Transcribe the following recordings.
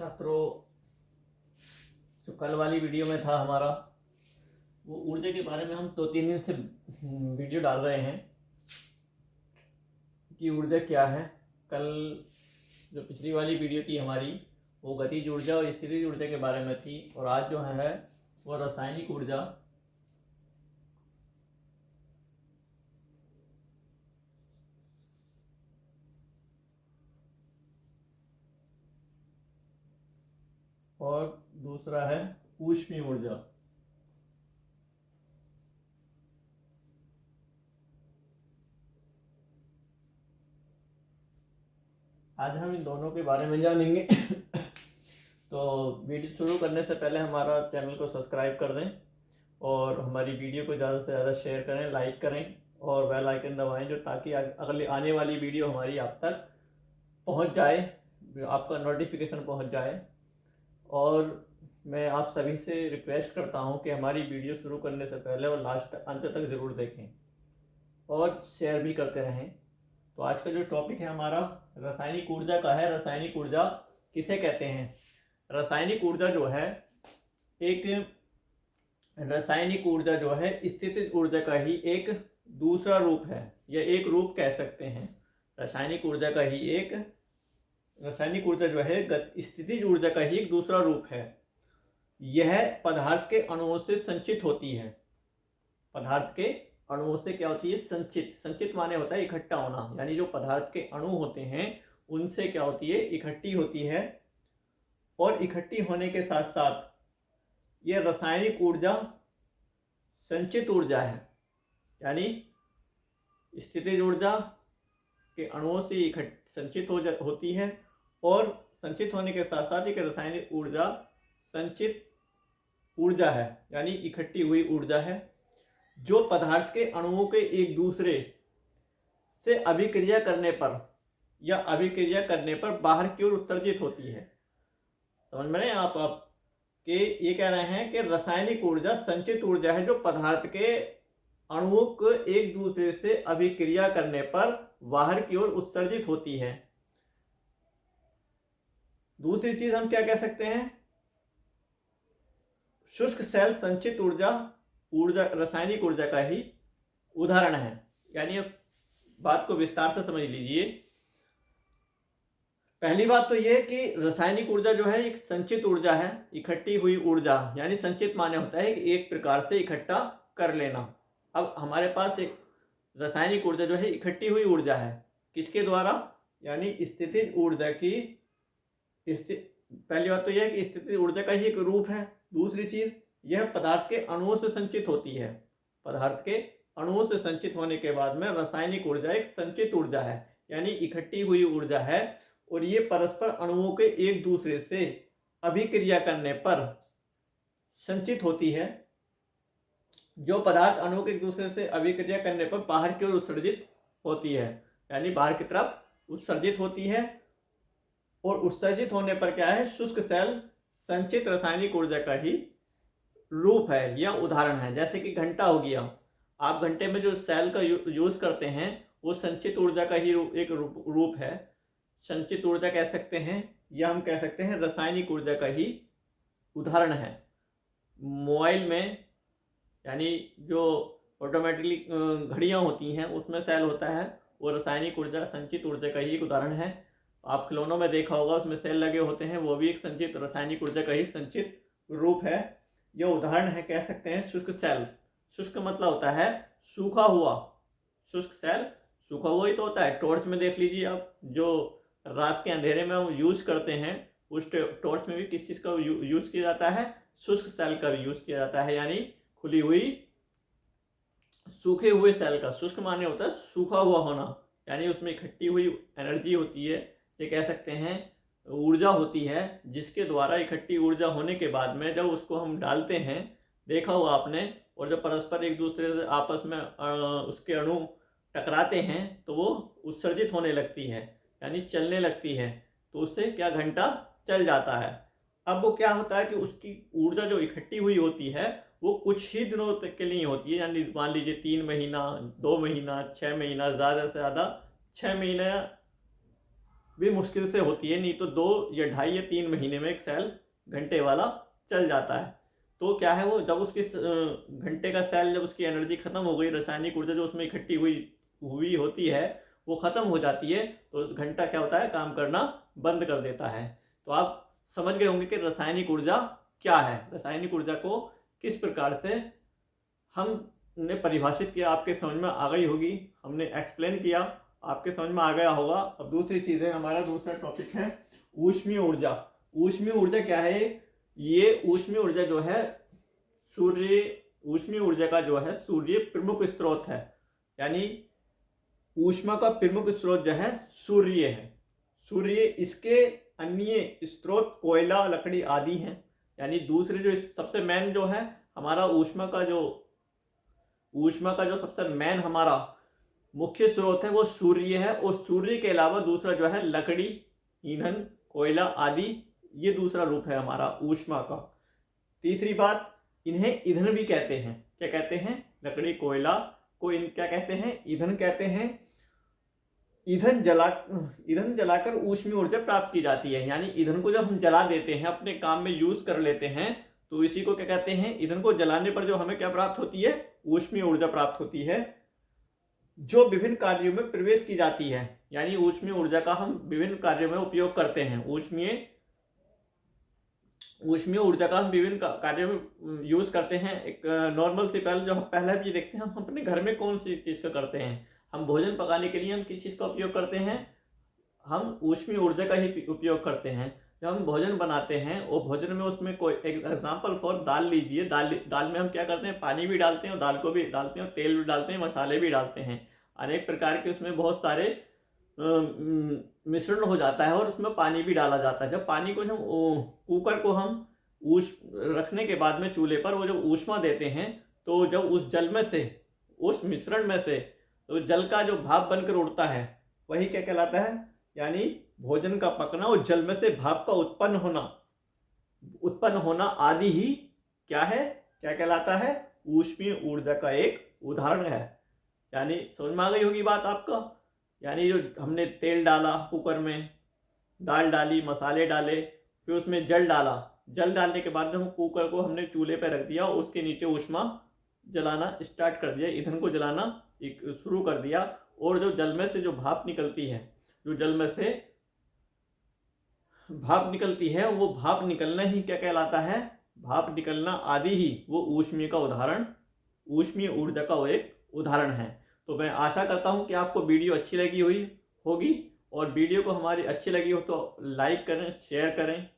छात्रों, जो कल वाली वीडियो में था हमारा, वो ऊर्जा के बारे में हम 2-3 दिन से वीडियो डाल रहे हैं कि ऊर्जा क्या है। कल जो पिछली वाली वीडियो थी हमारी, वो गतिज ऊर्जा और स्थितिज ऊर्जा के बारे में थी, और आज जो है वो रासायनिक ऊर्जा और दूसरा है ऊष्मीय ऊर्जा। आज हम इन दोनों के बारे में जानेंगे। तो वीडियो शुरू करने से पहले हमारा चैनल को सब्सक्राइब कर दें और हमारी वीडियो को ज़्यादा से ज़्यादा शेयर करें, लाइक करें और बेल आइकन दबाएं, जो ताकि अगली आने वाली वीडियो हमारी आप तक पहुंच जाए, आपका नोटिफिकेशन पहुंच जाए। और मैं आप सभी से रिक्वेस्ट करता हूं कि हमारी वीडियो शुरू करने से पहले और लास्ट अंत तक ज़रूर देखें और शेयर भी करते रहें। तो आज का जो टॉपिक है हमारा रासायनिक ऊर्जा का है। रासायनिक ऊर्जा किसे कहते हैं? रासायनिक ऊर्जा जो है स्थितिज ऊर्जा का ही एक दूसरा रूप है, या एक रूप कह सकते हैं। रासायनिक ऊर्जा जो है स्थितिज ऊर्जा का ही एक दूसरा रूप है। यह पदार्थ के अणुओं से संचित होती है। पदार्थ के अणुओं से क्या होती है? संचित माने होता है इकट्ठा होना, यानी जो पदार्थ के अणु होते हैं उनसे क्या होती है? इकट्ठी होती है। और इकट्ठी होने के साथ साथ यह रासायनिक ऊर्जा संचित ऊर्जा है, यानी स्थितिज ऊर्जा के अणुओं से संचित होती है, और संचित होने के साथ साथ एक रासायनिक ऊर्जा संचित ऊर्जा है, यानी इकट्ठी हुई ऊर्जा है, जो पदार्थ के अणुओं के एक दूसरे से अभिक्रिया करने पर बाहर की ओर उत्सर्जित होती है। समझ में रहे आप कि ये कह रहे हैं कि रासायनिक ऊर्जा संचित ऊर्जा है, जो पदार्थ के अणुओं को एक दूसरे से अभिक्रिया करने पर बाहर की ओर उत्सर्जित होती है। दूसरी चीज हम क्या कह सकते हैं? शुष्क सेल संचित ऊर्जा रासायनिक ऊर्जा का ही उदाहरण है। यानी अब बात को विस्तार से समझ लीजिए। पहली बात तो यह कि रासायनिक ऊर्जा जो है एक संचित ऊर्जा है, इकट्ठी हुई ऊर्जा, यानी संचित माने होता है कि एक प्रकार से इकट्ठा कर लेना। अब हमारे पास एक रासायनिक ऊर्जा जो है इकट्ठी हुई ऊर्जा है, किसके द्वारा? यानी स्थितिज ऊर्जा की। पहली बात तो यह है कि स्थितिज ऊर्जा का ही एक रूप है। दूसरी चीज, यह पदार्थ के अणुओं से संचित होती है। पदार्थ के अणुओं से संचित होने के बाद में रासायनिक ऊर्जा एक संचित ऊर्जा है, यानी इकट्ठी हुई ऊर्जा है, और ये परस्पर अणुओं के एक दूसरे से अभिक्रिया करने पर संचित होती है। जो पदार्थ अणुओं के एक दूसरे से अभिक्रिया करने पर बाहर की ओर उत्सर्जित होती है, यानी बाहर की तरफ उत्सर्जित होती है। और उत्सर्जित होने पर क्या है? शुष्क सेल संचित रासायनिक ऊर्जा का ही रूप है या उदाहरण है। जैसे कि घंटा हो गया, आप घंटे में जो सेल का यूज करते हैं वो संचित ऊर्जा का ही एक रूप है, संचित ऊर्जा कह सकते हैं, या हम कह सकते हैं रासायनिक ऊर्जा का ही उदाहरण है। मोबाइल में, यानी जो ऑटोमेटिकली घड़ियां होती हैं उसमें सेल होता है, वो रासायनिक ऊर्जा संचित ऊर्जा का ही एक उदाहरण है। आप खिलौनों में देखा होगा, उसमें सेल लगे होते हैं, वो भी एक संचित रासायनिक ऊर्जा का ही संचित रूप है। यह उदाहरण है, कह सकते हैं शुष्क सेल। शुष्क मतलब होता है सूखा हुआ। शुष्क सेल सूखा हुआ ही तो होता है। टॉर्च में देख लीजिए आप, जो रात के अंधेरे में हम यूज करते हैं, उस टॉर्च में भी किस चीज़ का यूज किया जाता है? शुष्क सेल का भी यूज किया जाता है, यानी खुली हुई सूखे हुए सेल का। शुष्क माने होता है सूखा हुआ होना, यानी उसमें इकट्ठी हुई एनर्जी होती है, ये कह सकते हैं ऊर्जा होती है, जिसके द्वारा इकट्ठी ऊर्जा होने के बाद में जब उसको हम डालते हैं, देखा होगा आपने, और जब परस्पर एक दूसरे से आपस में उसके अणु टकराते हैं तो वो उत्सर्जित होने लगती है, यानी चलने लगती है, तो उससे क्या घंटा चल जाता है। अब वो क्या होता है कि उसकी ऊर्जा जो इकट्ठी हुई होती है वो कुछ ही दिनों तक के लिए होती है, यानी मान लीजिए 3 महीना, 2 महीना, 6 महीना, ज़्यादा से ज़्यादा 6 महीना भी मुश्किल से होती है, नहीं तो 2 या 2.5 या 3 महीने में एक सेल घंटे वाला चल जाता है। तो क्या है, वो जब उसकी घंटे का सेल, जब उसकी एनर्जी खत्म हो गई, रासायनिक ऊर्जा जो उसमें इकट्ठी हुई होती है वो खत्म हो जाती है, तो घंटा क्या होता है, काम करना बंद कर देता है। तो आप समझ गए होंगे कि रासायनिक ऊर्जा क्या है। रासायनिक ऊर्जा को किस प्रकार से हमने परिभाषित किया, आपके समझ में आ गई होगी। हमने एक्सप्लेन किया, आपके समझ में आ गया होगा। अब दूसरी चीज़ है, हमारा दूसरा टॉपिक है ऊष्मीय ऊर्जा। ऊष्मीय ऊर्जा क्या है? ये ऊष्मीय ऊर्जा जो है ऊष्मीय ऊर्जा का जो है सूर्य प्रमुख स्रोत है, यानी ऊष्मा का प्रमुख स्रोत जो है सूर्य है। सूर्य, इसके अन्य स्रोत कोयला, लकड़ी आदि हैं। यानी दूसरे जो सबसे मेन जो है हमारा ऊष्मा का जो सबसे मेन हमारा मुख्य स्रोत है वो सूर्य है। और सूर्य के अलावा दूसरा जो है लकड़ी, ईंधन, कोयला आदि, ये दूसरा रूप है हमारा ऊष्मा का। तीसरी बात, इन्हें ईंधन भी कहते हैं। क्या कहते हैं? लकड़ी, कोयला को क्या कहते हैं? ईंधन कहते हैं। ईंधन जलाकर ऊष्मीय ऊर्जा प्राप्त की जाती है। यानी ईंधन को जब हम जला देते हैं, अपने काम में यूज कर लेते हैं, तो इसी को क्या कहते हैं? ईंधन को जलाने पर जो हमें क्या प्राप्त होती है? ऊष्मीय ऊर्जा प्राप्त होती है, जो विभिन्न कार्यों में प्रवेश की जाती है। यानी ऊष्मीय ऊर्जा का हम विभिन्न कार्यों में उपयोग करते हैं। ऊष्मीय ऊर्जा का हम विभिन्न कार्यों में यूज करते हैं। एक नॉर्मल सी पहले जो हम पहले भी देखते हैं, हम अपने घर में कौन सी चीज का करते हैं? हम भोजन पकाने के लिए हम किस चीज का उपयोग करते हैं? हम ऊष्मीय ऊर्जा का ही उपयोग करते हैं। जब हम भोजन बनाते हैं और भोजन में उसमें कोई एक एग्जाम्पल फॉर दाल लीजिए, दाल में हम क्या करते हैं? पानी भी डालते हैं और दाल को भी डालते हैं और तेल भी डालते हैं, मसाले भी डालते हैं, अनेक प्रकार के उसमें बहुत सारे मिश्रण हो जाता है और उसमें पानी भी डाला जाता है। जब पानी को कुकर को हम रखने के बाद में चूल्हे पर वो जब ऊष्मा देते हैं, तो जब उस जल में से, उस मिश्रण में से तो जल का जो भाप बनकर उड़ता है, वही क्या कहलाता है? यानी भोजन का पकना और जल में से भाप का उत्पन्न होना आदि ही क्या है? क्या कहलाता है? ऊष्मीय ऊर्जा का एक उदाहरण है। यानी समझ में आ गई होगी बात आपका। यानी जो हमने तेल डाला कुकर में, दाल डाली, मसाले डाले, फिर उसमें जल डाला, जल डालने के बाद में हम कुकर को हमने चूल्हे पर रख दिया, उसके नीचे ऊष्मा जलाना स्टार्ट कर दिया, ईंधन को जलाना शुरू कर दिया, और जो जल में से जो भाप निकलती है, वो भाप निकलना ही क्या कहलाता है? भाप निकलना आदि ही वो ऊष्मीय ऊर्जा का वो एक उदाहरण है। तो मैं आशा करता हूं कि आपको वीडियो अच्छी लगी होगी, और वीडियो को हमारी अच्छी लगी हो तो लाइक करें, शेयर करें,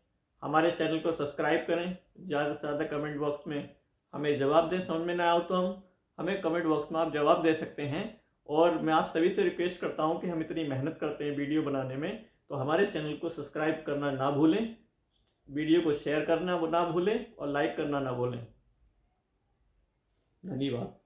हमारे चैनल को सब्सक्राइब करें। ज़्यादा से ज़्यादा कमेंट बॉक्स में हमें जवाब दें। समझ में ना आए तो हमें कमेंट बॉक्स में आप जवाब दे सकते हैं। और मैं आप सभी से रिक्वेस्ट करता हूं कि हम इतनी मेहनत करते हैं वीडियो बनाने में, तो हमारे चैनल को सब्सक्राइब करना ना भूलें, वीडियो को शेयर करना ना भूलें और लाइक करना ना भूलें। धन्यवाद।